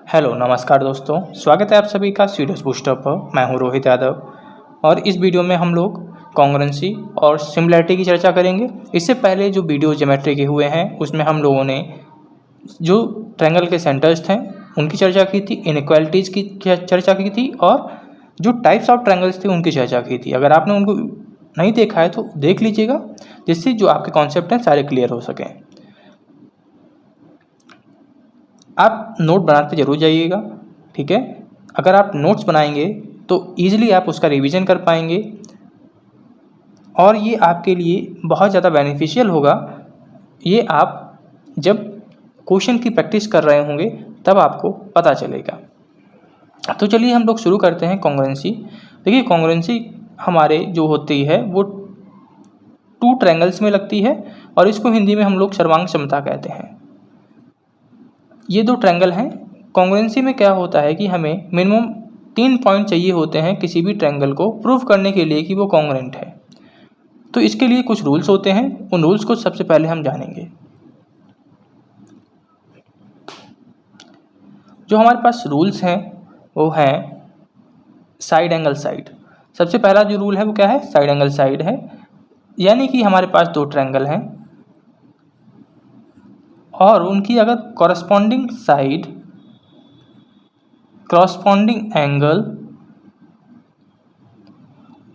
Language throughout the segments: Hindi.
हेलो नमस्कार दोस्तों, स्वागत है आप सभी का सीरियस बूस्टर पर। मैं हूं रोहित यादव और इस वीडियो में हम लोग कॉन्ग्रुएंसी और सिमिलैरिटी की चर्चा करेंगे। इससे पहले जो वीडियो ज्योमेट्री के हुए हैं उसमें हम लोगों ने जो ट्रायंगल के सेंटर्स थे उनकी चर्चा की थी, इनइक्वालिटीज़ की चर्चा की थी और जो टाइप्स ऑफ ट्रायंगल्स थे उनकी चर्चा की थी। अगर आपने उनको नहीं देखा है तो देख लीजिएगा, जिससे जो आपके कॉन्सेप्ट हैं सारे क्लियर हो सकें। आप नोट बनाते जरूर जाइएगा, ठीक है। अगर आप नोट्स बनाएंगे तो ईजिली आप उसका रिवीजन कर पाएंगे और ये आपके लिए बहुत ज़्यादा बेनिफिशियल होगा। ये आप जब क्वेश्चन की प्रैक्टिस कर रहे होंगे तब आपको पता चलेगा। तो चलिए हम लोग शुरू करते हैं कॉन्ग्रुएंसी। देखिए, कॉन्ग्रुएंसी हमारे जो होती है वो टू ट्रायंगल्स में लगती है और इसको हिंदी में हम लोग सर्वांग समता कहते हैं। ये दो ट्रायंगल हैं। कॉन्ग्रुएंसी में क्या होता है कि हमें मिनिमम 3 पॉइंट चाहिए होते हैं किसी भी ट्रायंगल को प्रूव करने के लिए कि वो कॉन्ग्रुएंट है। तो इसके लिए कुछ रूल्स होते हैं, उन रूल्स को सबसे पहले हम जानेंगे। जो हमारे पास रूल्स हैं वो हैं साइड एंगल साइड। सबसे पहला जो रूल है वो क्या है, साइड एंगल साइड है। यानी कि हमारे पास दो ट्रायंगल हैं और उनकी अगर कॉरस्पॉन्डिंग साइड, कॉरस्पॉन्डिंग एंगल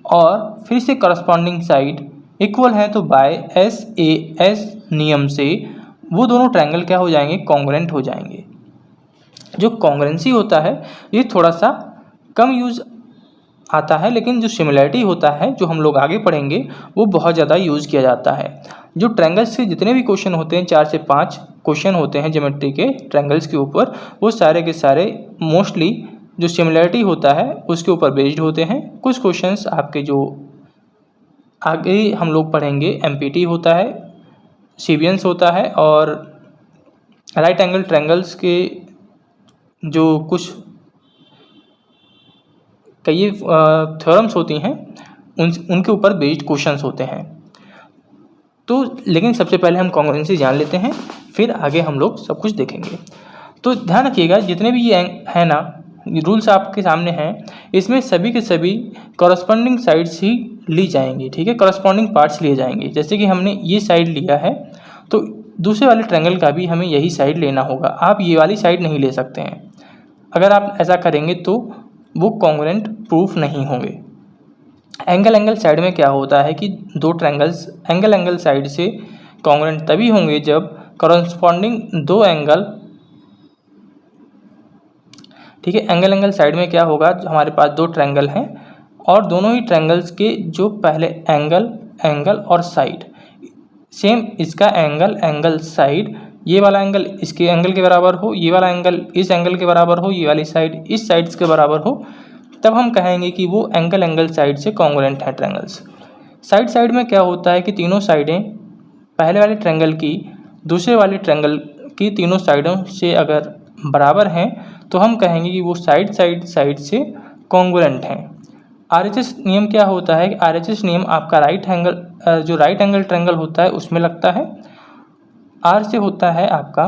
और फिर से कॉरस्पॉन्डिंग साइड इक्वल है तो बाय SAS नियम से वो दोनों ट्रायंगल क्या हो जाएंगे, कॉन्ग्रुएंट हो जाएंगे। जो कॉन्ग्रुएंसी होता है ये थोड़ा सा कम यूज आता है, लेकिन जो सिमिलैरिटी होता है जो हम लोग आगे पढ़ेंगे वो बहुत ज़्यादा यूज़ किया जाता है। जो ट्रायंगल्स के जितने भी क्वेश्चन होते हैं, 4 से 5 क्वेश्चन होते हैं ज्योमेट्री के ट्रायंगल्स के ऊपर, वो सारे के सारे मोस्टली जो सिमिलैरिटी होता है उसके ऊपर बेस्ड होते हैं। कुछ क्वेश्चंस आपके जो आगे हम लोग पढ़ेंगे MPT होता है, सीवियंस होता है और राइट एंगल ट्रायंगल्स के जो कुछ कई थ्योरम्स होती हैं उनके ऊपर बेस्ड क्वेश्चंस होते हैं। तो लेकिन सबसे पहले हम कॉन्ग्रुएंसी जान लेते हैं, फिर आगे हम लोग सब कुछ देखेंगे। तो ध्यान रखिएगा, जितने भी ये है ना रूल्स आपके सामने हैं, इसमें सभी के सभी कॉरस्पॉन्डिंग साइड्स ही ली जाएंगी, ठीक है। कॉरस्पॉन्डिंग पार्ट्स लिए जाएंगे। जैसे कि हमने ये साइड लिया है तो दूसरे वाले ट्रायंगल का भी हमें यही साइड लेना होगा। आप ये वाली साइड नहीं ले सकते हैं। अगर आप ऐसा करेंगे तो वो कॉन्ग्रुएंट प्रूफ नहीं होंगे। एंगल साइड में क्या होता है कि दो ट्रायंगल्स एंगल साइड से कॉन्ग्रुएंट तभी होंगे जब कॉरस्पॉन्डिंग दो एंगल, ठीक है। एंगल साइड में क्या होगा, हमारे पास दो ट्रायंगल हैं और दोनों ही ट्रायंगल्स के जो पहले एंगल और साइड सेम, इसका एंगल साइड, ये वाला एंगल इसके एंगल के बराबर हो, ये वाला एंगल इस एंगल के बराबर हो, ये वाली साइड इस साइड्स के बराबर हो, तब हम कहेंगे कि वो एंगल साइड से कॉन्ग्रुएंट है ट्रायंगल्स। साइड में क्या होता है कि तीनों साइडें पहले वाले ट्रायंगल की दूसरे वाले ट्रायंगल की तीनों साइडों से अगर बराबर हैं तो हम कहेंगे कि वो साइड से कॉन्ग्रुएंट हैं। RHS नियम क्या होता है कि RHS नियम आपका जो राइट एंगल ट्रायंगल होता है उसमें लगता है। R से होता है आपका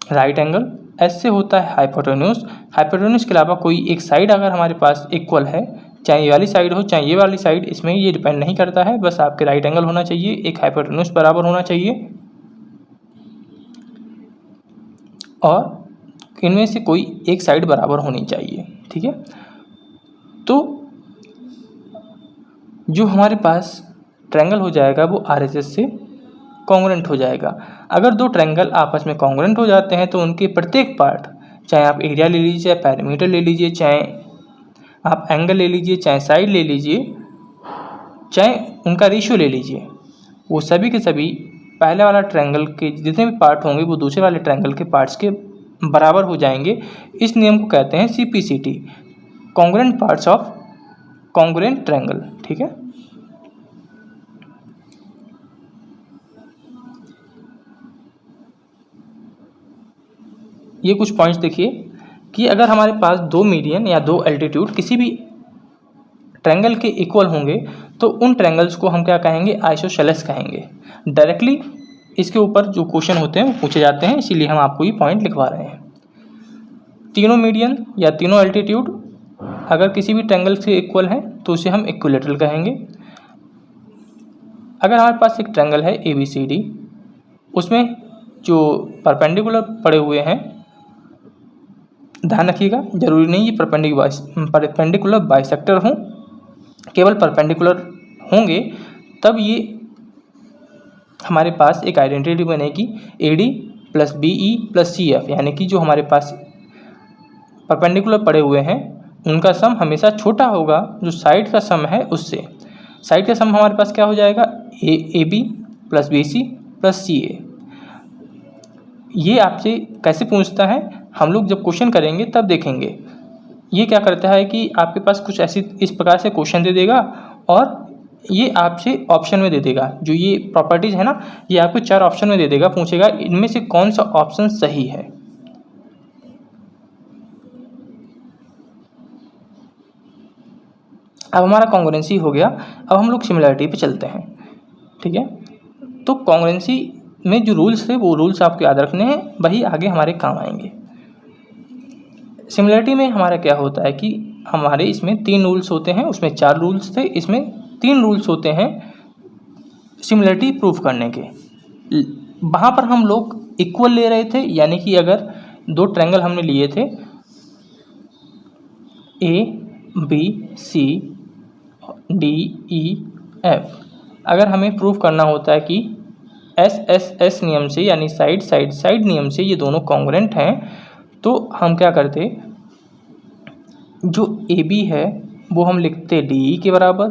राइट एंगल, S से होता है हाइपोटेन्यूज के अलावा कोई एक साइड अगर हमारे पास इक्वल है, चाहे ये वाली साइड हो चाहे ये वाली साइड, इसमें ये डिपेंड नहीं करता है, बस आपके राइट एंगल होना चाहिए, एक हाइपोटेन्यूज बराबर होना चाहिए और इनमें से कोई एक साइड बराबर होनी चाहिए, ठीक है। तो जो हमारे पास ट्रायंगल हो जाएगा वो RHS से कॉन्ग्रुएंट हो जाएगा। अगर दो ट्रायंगल आपस में कॉन्ग्रुएंट हो जाते हैं तो उनके प्रत्येक पार्ट, चाहे आप एरिया ले लीजिए, चाहे पैरामीटर ले लीजिए, चाहे आप एंगल ले लीजिए, चाहे साइड ले लीजिए, चाहे उनका रेशियो ले लीजिए, वो सभी के सभी पहले वाला ट्रायंगल के जितने भी पार्ट होंगे वो दूसरे वाले ट्रायंगल के पार्ट्स के बराबर हो जाएंगे। इस नियम को कहते हैं CPCT, congruent parts of congruent triangle, ठीक है। ये कुछ पॉइंट्स देखिए कि अगर हमारे पास दो मीडियन या दो एल्टीट्यूड किसी भी ट्रायंगल के इक्वल होंगे तो उन ट्रायंगल्स को हम क्या कहेंगे, आइसोसेलेस कहेंगे। डायरेक्टली इसके ऊपर जो क्वेश्चन होते हैं वो पूछे जाते हैं, इसीलिए हम आपको ये पॉइंट लिखवा रहे हैं। तीनों मीडियन या तीनों एल्टीट्यूड अगर किसी भी ट्रायंगल से इक्वल है तो उसे हम इक्विलेटरल कहेंगे। अगर हमारे पास एक ट्रायंगल है ABCD, उसमें जो परपेंडिकुलर पड़े हुए हैं, ध्यान रखिएगा जरूरी नहीं ये परपेंडिकुलर बाइसेक्टर हों, केवल परपेंडिकुलर होंगे तब ये हमारे पास एक आइडेंटिटी बनेगी AD + BE + CF, यानी कि जो हमारे पास परपेंडिकुलर पड़े हुए हैं उनका सम हमेशा छोटा होगा जो साइड का सम है उससे। साइड का सम हमारे पास क्या हो जाएगा, AB + BC + CA। ये आपसे कैसे पूछता है हम लोग जब क्वेश्चन करेंगे तब देखेंगे। ये क्या करता है कि आपके पास कुछ ऐसी इस प्रकार से क्वेश्चन दे देगा और ये आपसे ऑप्शन में दे देगा। जो ये प्रॉपर्टीज़ है ना, ये आपको 4 ऑप्शन में दे देगा, पूछेगा इनमें से कौन सा ऑप्शन सही है। अब हमारा कॉन्ग्रुएंसी हो गया, अब हम लोग सिमिलरिटी पे चलते हैं। ठीक है, तो कॉन्ग्रुएंसी में जो रूल्स थे वो रूल्स आपको याद रखने हैं, वही आगे हमारे काम आएंगे। सिमिलरिटी में हमारा क्या होता है कि हमारे इसमें 3 रूल्स होते हैं, उसमें 4 रूल्स थे, इसमें 3 रूल्स होते हैं सिमिलरिटी प्रूफ करने के। वहाँ पर हम लोग इक्वल ले रहे थे, यानी कि अगर 2 ट्रायंगल हमने लिए थे ABCDEF, अगर हमें प्रूफ करना होता है कि SSS नियम से यानी साइड साइड साइड नियम से ये दोनों कॉन्ग्रुएंट हैं, तो हम क्या करते, जो AB है वो हम लिखते DE के बराबर,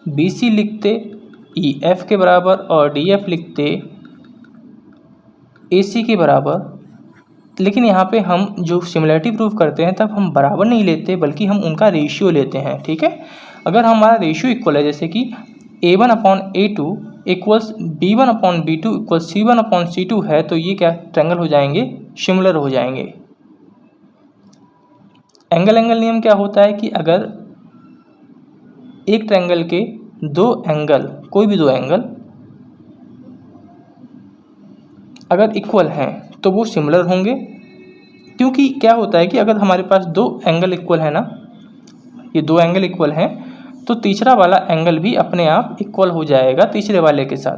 BC लिखते EF के बराबर और DF लिखते AC के बराबर। लेकिन यहाँ पे हम जो सिमिलरिटी प्रूफ करते हैं तब हम बराबर नहीं लेते बल्कि हम उनका रेशियो लेते हैं। ठीक है, अगर हमारा रेशियो इक्वल है, जैसे कि A1/A2 equals B1/B2 equals C1/C2 है, तो ये क्या ट्रायंगल हो जाएंगे, सिमिलर हो जाएंगे। एंगल नियम क्या होता है कि अगर एक ट्रायंगल के 2 एंगल, कोई भी 2 एंगल अगर इक्वल हैं तो वो सिमिलर होंगे। क्योंकि क्या होता है कि अगर हमारे पास 2 एंगल इक्वल है ना, ये 2 एंगल इक्वल हैं, तो तीसरा वाला एंगल भी अपने आप इक्वल हो जाएगा तीसरे वाले के साथ।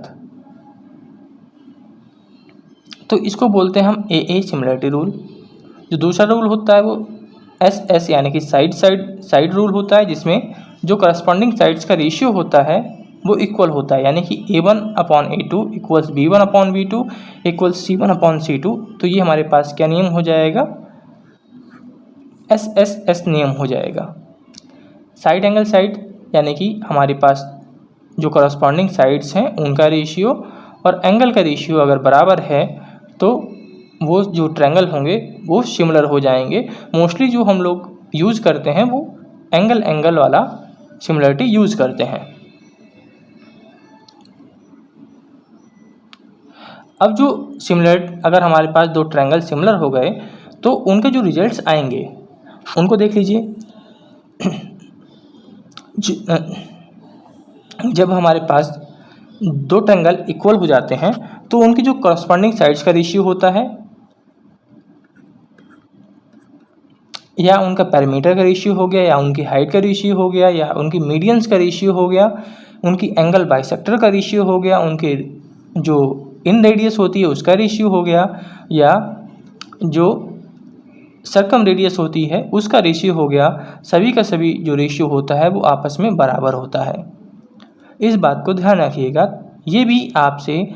तो इसको बोलते हैं हम AA सिमिलरिटी रूल। जो दूसरा रूल होता है वो SS यानी कि साइड रूल होता है, जिसमें जो करस्पॉन्डिंग साइड्स का रेशियो होता है वो इक्वल होता है, यानी कि A1/A2 equals B1/B2 equals C1/C2। तो ये हमारे पास क्या नियम हो जाएगा, SSS नियम हो जाएगा। साइड एंगल साइड यानी कि हमारे पास जो करस्पॉन्डिंग साइड्स हैं उनका रेशियो और एंगल का रेशियो अगर बराबर है तो वो जो ट्रायंगल होंगे वो सिमिलर हो जाएंगे। मोस्टली जो हम लोग यूज़ करते हैं वो एंगल वाला सिमिलरिटी यूज़ करते हैं। अब जो अगर हमारे पास 2 ट्रायंगल सिमिलर हो गए तो उनके जो रिजल्ट्स आएंगे उनको देख लीजिए। जब हमारे पास 2 ट्रायंगल इक्वल हो जाते हैं तो उनकी जो करस्पॉन्डिंग साइड्स का रेशियो होता है या उनका पैरामीटर का रेशियो हो गया या उनकी हाइट का रेशियो हो गया या उनकी मीडियंस का रेशियो हो गया, उनकी एंगल बाइसेक्टर का रेशियो हो गया, उनके जो इन रेडियस होती है उसका रेशियो हो गया या जो सर्कम रेडियस होती है उसका रेशियो हो गया। सभी का सभी जो रेशियो होता है वो आपस में बराबर होता है। इस बात को ध्यान रखिएगा। ये भी आपसे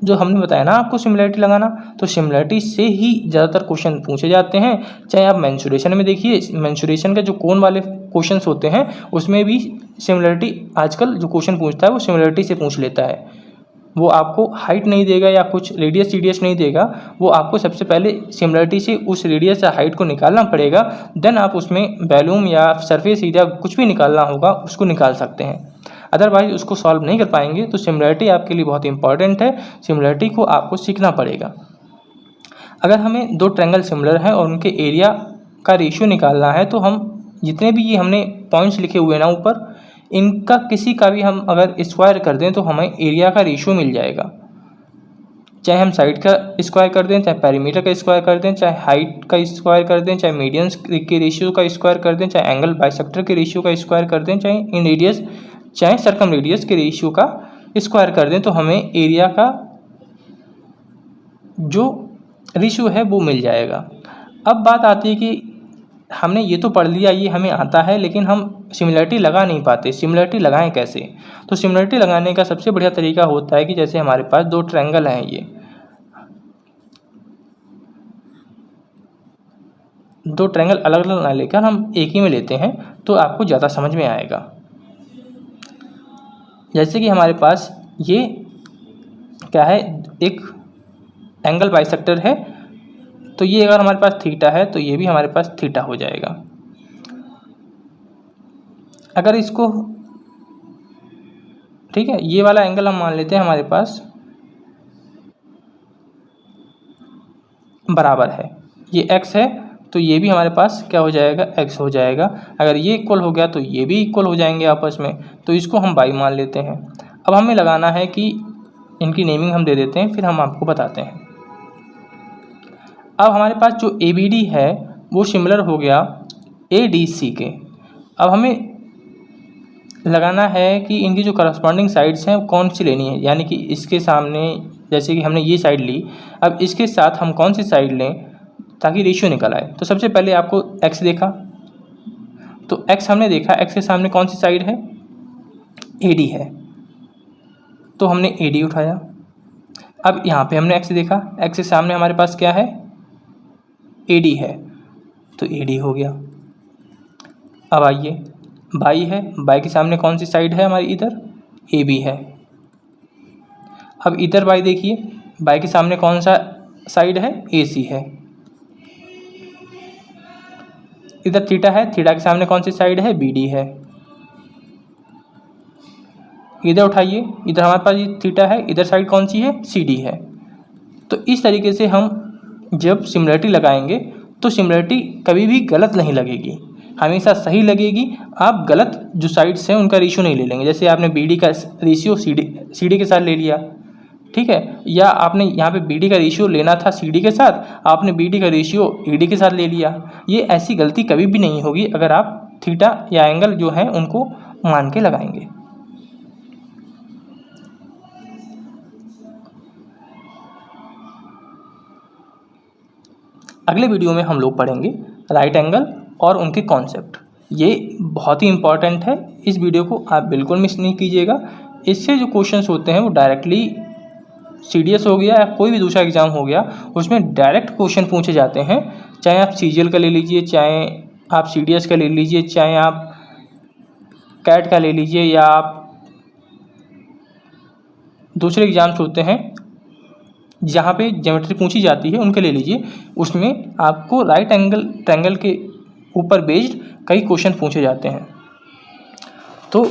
जो हमने बताया ना आपको सिमिलरिटी लगाना, तो सिमिलरिटी से ही ज़्यादातर क्वेश्चन पूछे जाते हैं। चाहे आप मेंसुरेशन में देखिए, मेंसुरेशन के जो कोण वाले क्वेश्चंस होते हैं उसमें भी सिमिलरिटी आजकल जो क्वेश्चन पूछता है वो सिमिलरिटी से पूछ लेता है। वो आपको हाइट नहीं देगा या कुछ रेडियस नहीं देगा, वो आपको सबसे पहले सिमिलरिटी से उस रेडियस या हाइट को निकालना पड़ेगा, देन आप उसमें वॉल्यूम या सरफेस एरिया कुछ भी निकालना होगा उसको निकाल सकते हैं। अदरवाइज उसको सॉल्व नहीं कर पाएंगे। तो सिमिलरिटी आपके लिए बहुत इंपॉर्टेंट है, सिमिलरिटी को आपको सीखना पड़ेगा। अगर हमें 2 ट्रायंगल सिमिलर हैं और उनके एरिया का रेशियो निकालना है तो हम जितने भी ये हमने पॉइंट्स लिखे हुए हैं ना ऊपर, इनका किसी का भी हम अगर स्क्वायर कर दें तो हमें एरिया का रेशियो मिल जाएगा। चाहे हम साइड का स्क्वायर कर दें, चाहे पेरीमीटर का स्क्वायर कर दें, चाहे हाइट का स्क्वायर कर दें, चाहे मीडियंस के रेशियो का स्क्वायर कर दें, चाहे एंगल बाइसेक्टर के रेशियो का स्क्वायर कर दें, चाहे इन रेडियस चाहे सर्कम रेडियस के रेशियो का स्क्वायर कर दें, तो हमें एरिया का जो रेशियो है वो मिल जाएगा। अब बात आती है कि हमने ये तो पढ़ लिया, ये हमें आता है, लेकिन हम सिमिलरिटी लगा नहीं पाते। सिमिलरिटी लगाएं कैसे? तो सिमिलरिटी लगाने का सबसे बढ़िया तरीका होता है कि जैसे हमारे पास दो ट्रायंगल हैं, ये दो ट्रायंगल अलग अलग ना लेकर हम एक ही में लेते हैं तो आपको ज़्यादा समझ में आएगा। जैसे कि हमारे पास ये क्या है, एक एंगल बाइसेक्टर है, तो ये अगर हमारे पास थीटा है तो ये भी हमारे पास थीटा हो जाएगा। अगर इसको ठीक है, ये वाला एंगल हम मान लेते हैं हमारे पास बराबर है, ये x है, तो ये भी हमारे पास क्या हो जाएगा, x हो जाएगा। अगर ये इक्वल हो गया तो ये भी इक्वल हो जाएंगे आपस में, तो इसको हम y मान लेते हैं। अब हमें लगाना है कि इनकी नेमिंग हम दे देते हैं, फिर हम आपको बताते हैं। अब हमारे पास जो ABD है वो सिमिलर हो गया ADC के। अब हमें लगाना है कि इनकी जो करस्पॉन्डिंग साइड्स हैं कौन सी लेनी है, यानी कि इसके सामने, जैसे कि हमने ये साइड ली, अब इसके साथ हम कौन सी साइड लें ताकि रेशियो निकल आए। तो सबसे पहले आपको x देखा, तो x हमने देखा, x के सामने कौन सी साइड है, AD है, तो हमने AD उठाया। अब यहाँ पे हमने x देखा, x के सामने हमारे पास क्या है, AD है, तो AD हो गया। अब आइए बाई है, बाई के सामने कौन सी साइड है हमारी, इधर AB है। अब इधर बाई देखिए, बाई के सामने कौन सा साइड है, AC है। इधर थीटा है, थीटा के सामने कौन सी साइड है, BD है। इधर उठाइए, इधर हमारे पास ये थीटा है, इधर साइड कौन सी है, CD है। तो इस तरीके से हम जब सिमिलरिटी लगाएंगे तो सिमिलरिटी कभी भी गलत नहीं लगेगी, हमेशा सही लगेगी। आप गलत जो साइड्स हैं उनका रेशियो नहीं ले लेंगे। जैसे आपने BD का रेशियो CD के साथ ले लिया, ठीक है, या आपने यहाँ पे BD का रेशियो लेना था CD के साथ, आपने BD का रेशियो AD के साथ ले लिया। ये ऐसी गलती कभी भी नहीं होगी अगर आप थीटा या एंगल जो है उनको मान के लगाएंगे। अगले वीडियो में हम लोग पढ़ेंगे राइट एंगल और उनके कॉन्सेप्ट। ये बहुत ही इम्पॉर्टेंट है, इस वीडियो को आप बिल्कुल मिस नहीं कीजिएगा। इससे जो क्वेश्चंस होते हैं वो डायरेक्टली CDS हो गया या कोई भी दूसरा एग्ज़ाम हो गया, उसमें डायरेक्ट क्वेश्चन पूछे जाते हैं। चाहे आप CGL का ले लीजिए, चाहे आप CDS का ले लीजिए, चाहे आप कैट का ले लीजिए, या आप दूसरे एग्ज़ाम्स होते हैं जहाँ पे ज्योमेट्री पूछी जाती है उनके ले लीजिए। उसमें आपको राइट एंगल ट्रायंगल के ऊपर बेस्ड कई क्वेश्चन पूछे जाते हैं। तो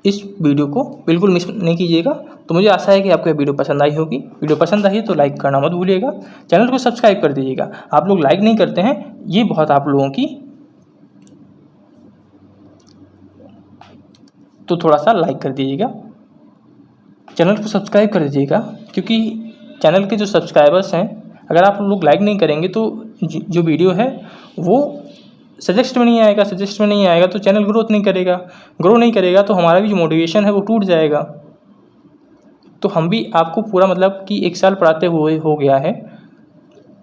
इस वीडियो को बिल्कुल मिस नहीं कीजिएगा। तो मुझे आशा है कि आपको ये वीडियो पसंद आई होगी। वीडियो पसंद आई है तो लाइक करना मत भूलिएगा, चैनल को सब्सक्राइब कर दीजिएगा। आप लोग लाइक नहीं करते हैं, ये बहुत आप लोगों की, तो थोड़ा सा लाइक कर दीजिएगा, चैनल को सब्सक्राइब कर दीजिएगा, क्योंकि चैनल के जो सब्सक्राइबर्स हैं, अगर आप लोग लाइक नहीं करेंगे तो जो वीडियो है वो सजेस्ट में नहीं आएगा, तो चैनल ग्रो नहीं करेगा तो हमारा भी जो मोटिवेशन है वो टूट जाएगा। तो हम भी आपको पूरा मतलब कि 1 साल पढ़ाते हुए हो गया है,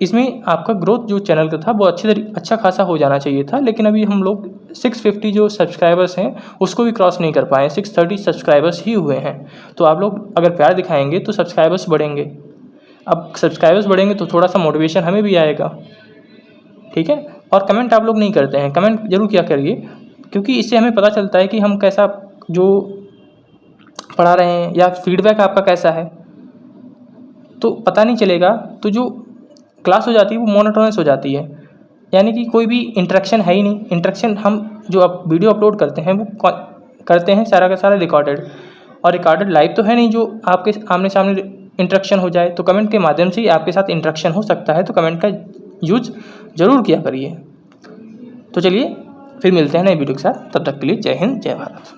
इसमें आपका ग्रोथ जो चैनल का था वो अच्छा खासा हो जाना चाहिए था, लेकिन अभी हम लोग 650 जो सब्सक्राइबर्स हैं उसको भी क्रॉस नहीं कर पाए, 630 सब्सक्राइबर्स ही हुए हैं। तो आप लोग अगर प्यार दिखाएंगे तो सब्सक्राइबर्स बढ़ेंगे। अब सब्सक्राइबर्स बढ़ेंगे तो थोड़ा सा मोटिवेशन हमें भी आएगा, ठीक है। और कमेंट आप लोग नहीं करते हैं, कमेंट जरूर किया करिए, क्योंकि इससे हमें पता चलता है कि हम कैसा जो पढ़ा रहे हैं या फीडबैक आपका कैसा है। तो पता नहीं चलेगा तो जो क्लास हो जाती है वो मोनोटोनस हो जाती है, यानी कि कोई भी इंटरेक्शन है ही नहीं। इंटरेक्शन हम जो वीडियो अपलोड करते हैं वो करते हैं सारा का सारा रिकॉर्डेड, और रिकॉर्डेड लाइव तो है नहीं जो आपके आमने सामने इंटरेक्शन हो जाए। तो कमेंट के माध्यम से ही आपके साथ इंटरेक्शन हो सकता है, तो कमेंट का यूज ज़रूर किया करिए। तो चलिए फिर मिलते हैं नए वीडियो के साथ, तब तक के लिए जय हिंद जय भारत।